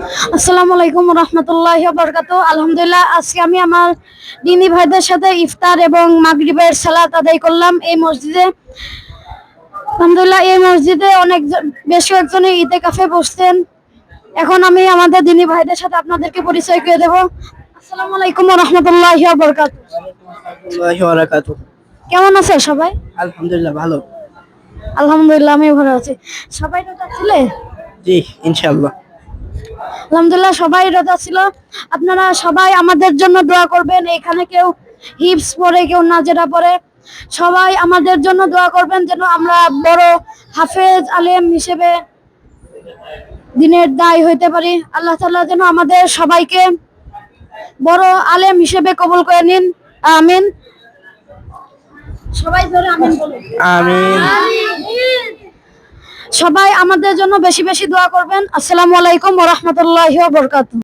আসসালামু আলাইকুম রহমতুল্লাহি ওয়া বারাকাতুহু। আলহামদুলিল্লাহ, আজকে আমি আমার দিনী ভাইদের সাথে ইফতার এবং মাগরিবের সালাত আদায় করলাম এই মসজিদে। আলহামদুলিল্লাহ, এই মসজিদে বেশ কয়েকজন ইতিকাফে বসছেন। এখন আমি আমাদের দিনী ভাইদের সাথে আপনাদেরকে পরিচয় করে দেব। আসসালামু আলাইকুম রহমতুল্লাহি ওয়া বারাকাতুহু। ওয়া বারাকাতুহু। কেমন আছেন সবাই? আলহামদুলিল্লাহ ভালো। আলহামদুলিল্লাহ, আমি ভালো আছি। সবাই রোজা ছিলে? জি ইনশাআল্লাহ। আলহামদুলিল্লাহ, সবাই রোজা ছিল। আপনারা সবাই আমাদের জন্য দোয়া করবেন। এখানে কেউ হিপস পরে, কেউ নাজেরা পরে, সবাই আমাদের জন্য দোয়া করবেন যেন আমরা বড় হাফেজ আলেম হিসেবে দিনের দায় হইতে পারি। আল্লাহ তাআলা যেন আমাদের সবাইকে বড় আলেম হিসেবে কবুল করে নিন। আমিন। সবাই ধরে আমিন বলুন। আমিন। সবাই আমাদের জন্য বেশি বেশি দোয়া করবেন। আসসালামু আলাইকুম ওয়া রাহমাতুল্লাহি ওয়া বারাকাতুহু।